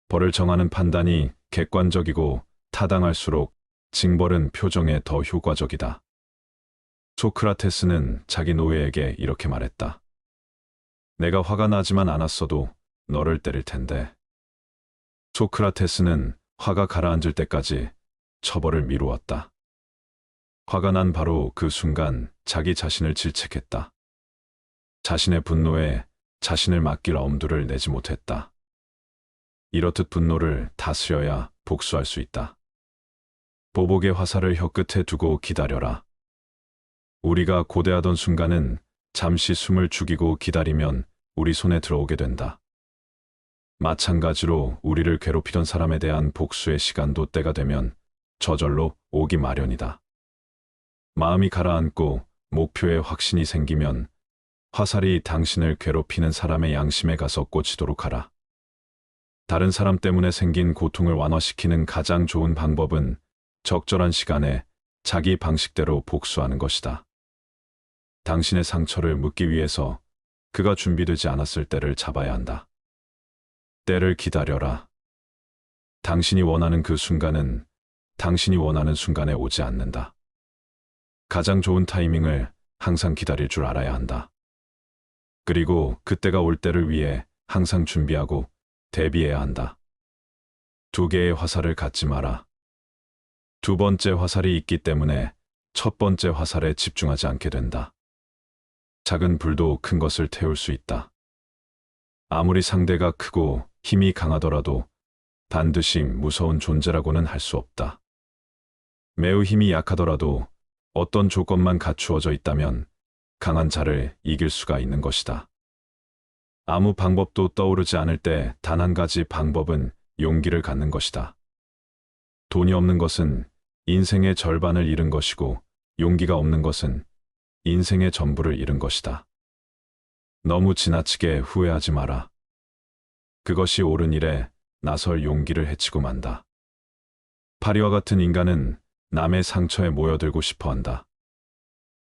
벌을 정하는 판단이 객관적이고 타당할수록 징벌은 표정에 더 효과적이다. 소크라테스는 자기 노예에게 이렇게 말했다. 내가 화가 나지만 않았어도 너를 때릴 텐데. 소크라테스는 화가 가라앉을 때까지 처벌을 미루었다. 화가 난 바로 그 순간 자기 자신을 질책했다. 자신의 분노에 자신을 맡길 엄두를 내지 못했다. 이렇듯 분노를 다스려야 복수할 수 있다. 보복의 화살을 혀끝에 두고 기다려라. 우리가 고대하던 순간은 잠시 숨을 죽이고 기다리면 우리 손에 들어오게 된다. 마찬가지로 우리를 괴롭히던 사람에 대한 복수의 시간도 때가 되면 저절로 오기 마련이다. 마음이 가라앉고 목표에 확신이 생기면 화살이 당신을 괴롭히는 사람의 양심에 가서 꽂히도록 하라. 다른 사람 때문에 생긴 고통을 완화시키는 가장 좋은 방법은 적절한 시간에 자기 방식대로 복수하는 것이다. 당신의 상처를 묻기 위해서 그가 준비되지 않았을 때를 잡아야 한다. 때를 기다려라. 당신이 원하는 그 순간은 당신이 원하는 순간에 오지 않는다. 가장 좋은 타이밍을 항상 기다릴 줄 알아야 한다. 그리고 그때가 올 때를 위해 항상 준비하고 대비해야 한다. 두 개의 화살을 갖지 마라. 두 번째 화살이 있기 때문에 첫 번째 화살에 집중하지 않게 된다. 작은 불도 큰 것을 태울 수 있다. 아무리 상대가 크고 힘이 강하더라도 반드시 무서운 존재라고는 할 수 없다. 매우 힘이 약하더라도 어떤 조건만 갖추어져 있다면 강한 자를 이길 수가 있는 것이다. 아무 방법도 떠오르지 않을 때 단 한 가지 방법은 용기를 갖는 것이다. 돈이 없는 것은 인생의 절반을 잃은 것이고 용기가 없는 것은 인생의 전부를 잃은 것이다. 너무 지나치게 후회하지 마라. 그것이 옳은 일에 나설 용기를 해치고 만다. 파리와 같은 인간은 남의 상처에 모여들고 싶어 한다.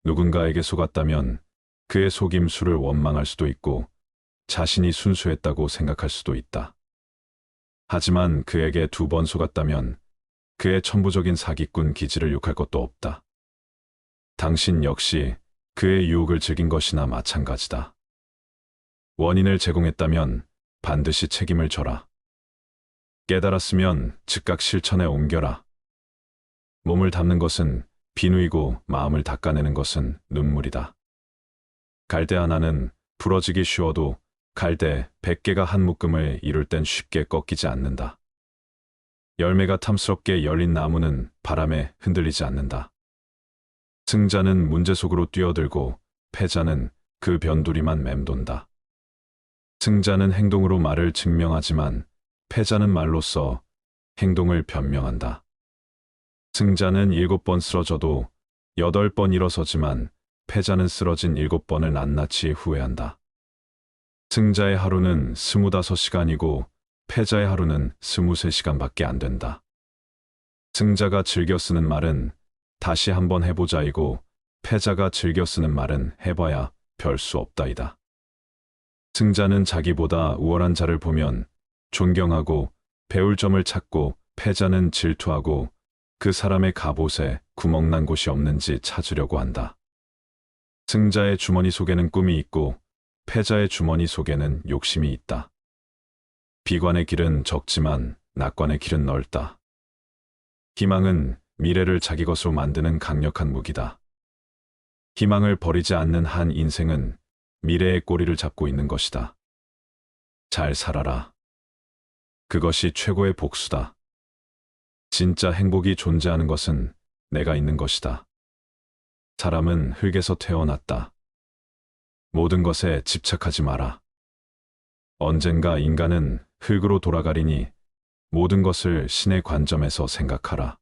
누군가에게 속았다면 그의 속임수를 원망할 수도 있고 자신이 순수했다고 생각할 수도 있다. 하지만 그에게 2번 속았다면 그의 천부적인 사기꾼 기질을 욕할 것도 없다. 당신 역시 그의 유혹을 즐긴 것이나 마찬가지다. 원인을 제공했다면 반드시 책임을 져라. 깨달았으면 즉각 실천에 옮겨라. 몸을 담는 것은 비누이고 마음을 닦아내는 것은 눈물이다. 갈대 하나는 부러지기 쉬워도 갈대 100개가 한 묶음을 이룰 땐 쉽게 꺾이지 않는다. 열매가 탐스럽게 열린 나무는 바람에 흔들리지 않는다. 승자는 문제 속으로 뛰어들고 패자는 그 변두리만 맴돈다. 승자는 행동으로 말을 증명하지만 패자는 말로써 행동을 변명한다. 승자는 7번 쓰러져도 8번 일어서지만 패자는 쓰러진 7번을 낱낱이 후회한다. 승자의 하루는 25시간이고 패자의 하루는 23시간밖에 안 된다. 승자가 즐겨 쓰는 말은 다시 한번 해보자이고 패자가 즐겨 쓰는 말은 해봐야 별 수 없다이다. 승자는 자기보다 우월한 자를 보면 존경하고 배울 점을 찾고 패자는 질투하고 그 사람의 갑옷에 구멍난 곳이 없는지 찾으려고 한다. 승자의 주머니 속에는 꿈이 있고 패자의 주머니 속에는 욕심이 있다. 비관의 길은 적지만 낙관의 길은 넓다. 희망은 미래를 자기 것으로 만드는 강력한 무기다. 희망을 버리지 않는 한 인생은 미래의 꼬리를 잡고 있는 것이다. 잘 살아라. 그것이 최고의 복수다. 진짜 행복이 존재하는 것은 내가 있는 것이다. 사람은 흙에서 태어났다. 모든 것에 집착하지 마라. 언젠가 인간은 흙으로 돌아가리니 모든 것을 신의 관점에서 생각하라.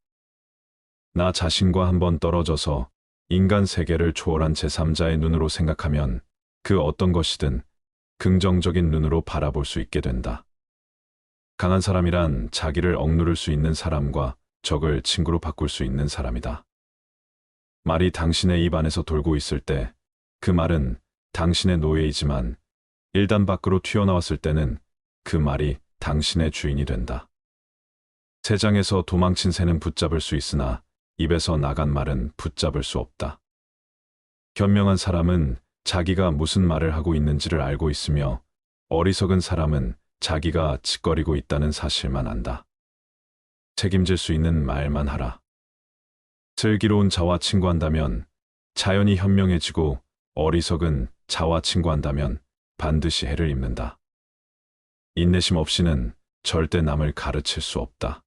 나 자신과 한번 떨어져서 인간 세계를 초월한 제3자의 눈으로 생각하면 그 어떤 것이든 긍정적인 눈으로 바라볼 수 있게 된다. 강한 사람이란 자기를 억누를 수 있는 사람과 적을 친구로 바꿀 수 있는 사람이다. 말이 당신의 입 안에서 돌고 있을 때 그 말은 당신의 노예이지만 일단 밖으로 튀어나왔을 때는 그 말이 당신의 주인이 된다. 새장에서 도망친 새는 붙잡을 수 있으나 입에서 나간 말은 붙잡을 수 없다. 현명한 사람은 자기가 무슨 말을 하고 있는지를 알고 있으며 어리석은 사람은 자기가 짓거리고 있다는 사실만 안다. 책임질 수 있는 말만 하라. 슬기로운 자와 친구한다면 자연이 현명해지고 어리석은 자와 친구한다면 반드시 해를 입는다. 인내심 없이는 절대 남을 가르칠 수 없다.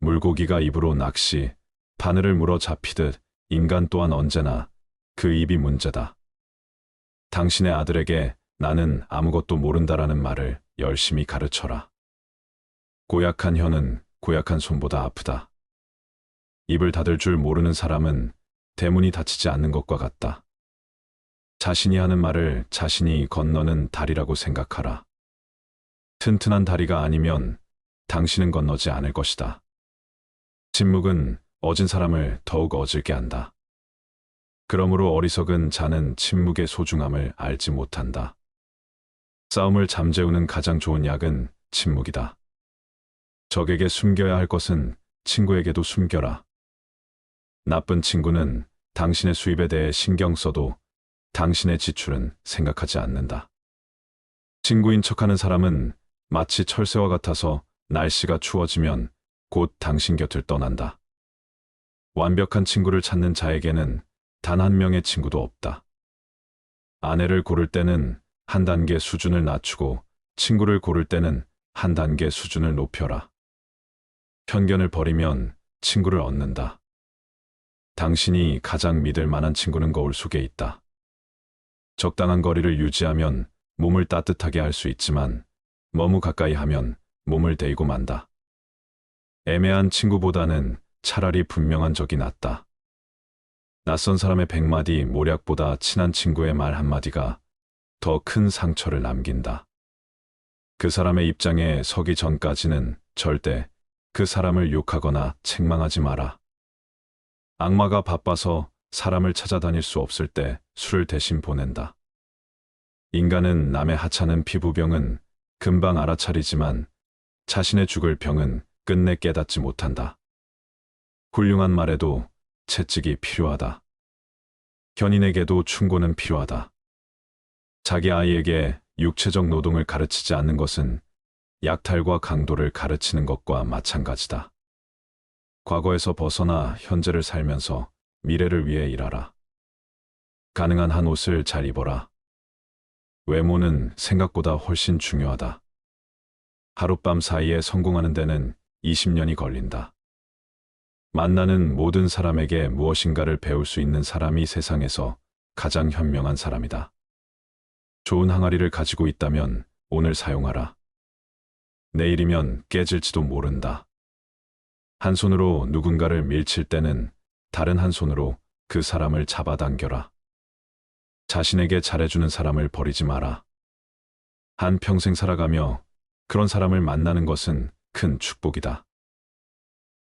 물고기가 입으로 낚시, 바늘을 물어 잡히듯 인간 또한 언제나 그 입이 문제다. 당신의 아들에게 나는 아무것도 모른다라는 말을 열심히 가르쳐라. 고약한 혀는 고약한 손보다 아프다. 입을 닫을 줄 모르는 사람은 대문이 닫히지 않는 것과 같다. 자신이 하는 말을 자신이 건너는 다리라고 생각하라. 튼튼한 다리가 아니면 당신은 건너지 않을 것이다. 침묵은 어진 사람을 더욱 어질게 한다. 그러므로 어리석은 자는 침묵의 소중함을 알지 못한다. 싸움을 잠재우는 가장 좋은 약은 침묵이다. 적에게 숨겨야 할 것은 친구에게도 숨겨라. 나쁜 친구는 당신의 수입에 대해 신경 써도 당신의 지출은 생각하지 않는다. 친구인 척하는 사람은 마치 철새와 같아서 날씨가 추워지면 곧 당신 곁을 떠난다. 완벽한 친구를 찾는 자에게는 단 한 명의 친구도 없다. 아내를 고를 때는 한 단계 수준을 낮추고 친구를 고를 때는 한 단계 수준을 높여라. 편견을 버리면 친구를 얻는다. 당신이 가장 믿을 만한 친구는 거울 속에 있다. 적당한 거리를 유지하면 몸을 따뜻하게 할 수 있지만 너무 가까이 하면 몸을 데이고 만다. 애매한 친구보다는 차라리 분명한 적이 낫다. 낯선 사람의 100마디 모략보다 친한 친구의 말 한마디가 더 큰 상처를 남긴다. 그 사람의 입장에 서기 전까지는 절대 그 사람을 욕하거나 책망하지 마라. 악마가 바빠서 사람을 찾아다닐 수 없을 때 술을 대신 보낸다. 인간은 남의 하찮은 피부병은 금방 알아차리지만 자신의 죽을 병은 끝내 깨닫지 못한다. 훌륭한 말에도 채찍이 필요하다. 견인에게도 충고는 필요하다. 자기 아이에게 육체적 노동을 가르치지 않는 것은 약탈과 강도를 가르치는 것과 마찬가지다. 과거에서 벗어나 현재를 살면서 미래를 위해 일하라. 가능한 한 옷을 잘 입어라. 외모는 생각보다 훨씬 중요하다. 하룻밤 사이에 성공하는 데는 20년이 걸린다. 만나는 모든 사람에게 무엇인가를 배울 수 있는 사람이 세상에서 가장 현명한 사람이다. 좋은 항아리를 가지고 있다면 오늘 사용하라. 내일이면 깨질지도 모른다. 한 손으로 누군가를 밀칠 때는 다른 한 손으로 그 사람을 잡아당겨라. 자신에게 잘해주는 사람을 버리지 마라. 한 평생 살아가며 그런 사람을 만나는 것은 큰 축복이다.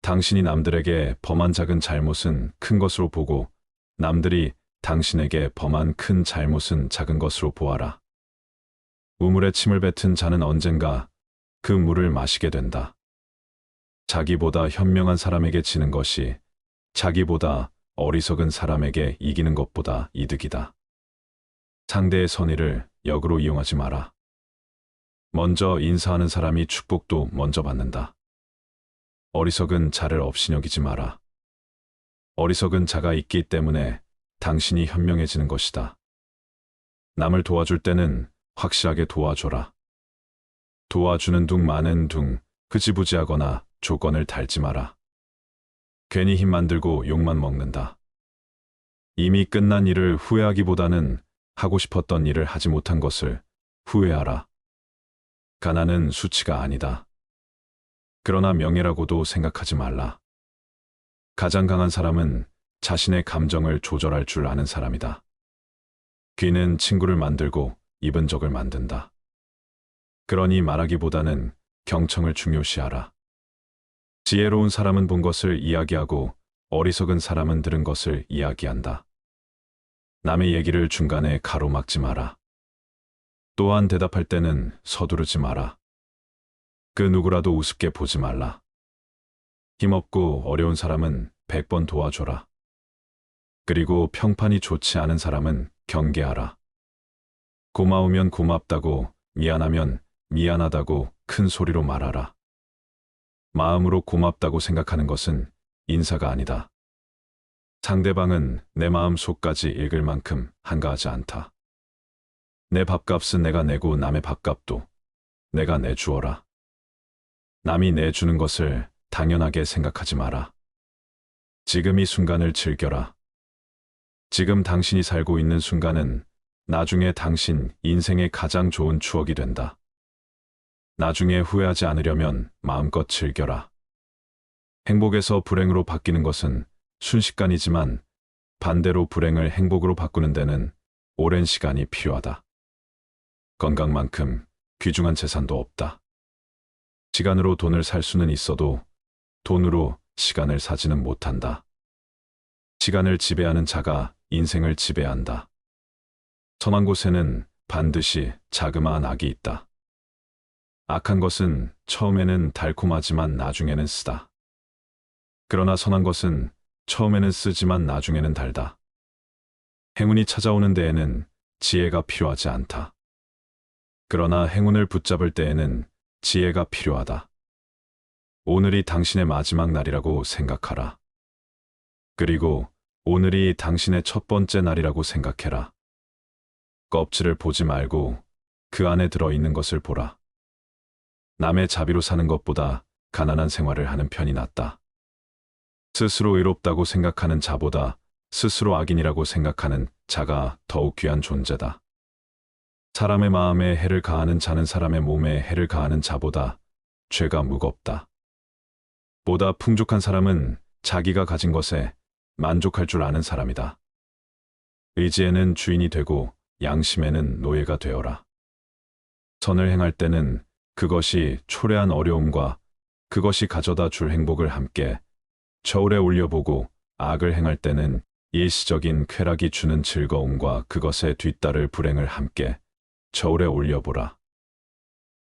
당신이 남들에게 범한 작은 잘못은 큰 것으로 보고 남들이 당신에게 범한 큰 잘못은 작은 것으로 보아라. 우물에 침을 뱉은 자는 언젠가 그 물을 마시게 된다. 자기보다 현명한 사람에게 지는 것이 자기보다 어리석은 사람에게 이기는 것보다 이득이다. 상대의 선의를 역으로 이용하지 마라. 먼저 인사하는 사람이 축복도 먼저 받는다. 어리석은 자를 업신여기지 마라. 어리석은 자가 있기 때문에 당신이 현명해지는 것이다. 남을 도와줄 때는 확실하게 도와줘라. 도와주는 둥 마는 둥 흐지부지하거나 조건을 달지 마라. 괜히 힘만 들고 욕만 먹는다. 이미 끝난 일을 후회하기보다는 하고 싶었던 일을 하지 못한 것을 후회하라. 가난은 수치가 아니다. 그러나 명예라고도 생각하지 말라. 가장 강한 사람은 자신의 감정을 조절할 줄 아는 사람이다. 귀는 친구를 만들고 입은 적을 만든다. 그러니 말하기보다는 경청을 중요시하라. 지혜로운 사람은 본 것을 이야기하고 어리석은 사람은 들은 것을 이야기한다. 남의 얘기를 중간에 가로막지 마라. 또한 대답할 때는 서두르지 마라. 그 누구라도 우습게 보지 말라. 힘없고 어려운 사람은 100번 도와줘라. 그리고 평판이 좋지 않은 사람은 경계하라. 고마우면 고맙다고, 미안하면 미안하다고 큰 소리로 말하라. 마음으로 고맙다고 생각하는 것은 인사가 아니다. 상대방은 내 마음 속까지 읽을 만큼 한가하지 않다. 내 밥값은 내가 내고 남의 밥값도 내가 내주어라. 남이 내주는 것을 당연하게 생각하지 마라. 지금 이 순간을 즐겨라. 지금 당신이 살고 있는 순간은 나중에 당신 인생의 가장 좋은 추억이 된다. 나중에 후회하지 않으려면 마음껏 즐겨라. 행복에서 불행으로 바뀌는 것은 순식간이지만 반대로 불행을 행복으로 바꾸는 데는 오랜 시간이 필요하다. 건강만큼 귀중한 재산도 없다. 시간으로 돈을 살 수는 있어도 돈으로 시간을 사지는 못한다. 시간을 지배하는 자가 인생을 지배한다. 선한 곳에는 반드시 자그마한 악이 있다. 악한 것은 처음에는 달콤하지만 나중에는 쓰다. 그러나 선한 것은 처음에는 쓰지만 나중에는 달다. 행운이 찾아오는 데에는 지혜가 필요하지 않다. 그러나 행운을 붙잡을 때에는 지혜가 필요하다. 오늘이 당신의 마지막 날이라고 생각하라. 그리고 오늘이 당신의 첫 번째 날이라고 생각해라. 껍질을 보지 말고 그 안에 들어있는 것을 보라. 남의 자비로 사는 것보다 가난한 생활을 하는 편이 낫다. 스스로 의롭다고 생각하는 자보다 스스로 악인이라고 생각하는 자가 더욱 귀한 존재다. 사람의 마음에 해를 가하는 자는 사람의 몸에 해를 가하는 자보다 죄가 무겁다. 보다 풍족한 사람은 자기가 가진 것에 만족할 줄 아는 사람이다. 의지에는 주인이 되고 양심에는 노예가 되어라. 선을 행할 때는 그것이 초래한 어려움과 그것이 가져다 줄 행복을 함께 저울에 올려보고 악을 행할 때는 일시적인 쾌락이 주는 즐거움과 그것에 뒤따를 불행을 함께 저울에 올려보라.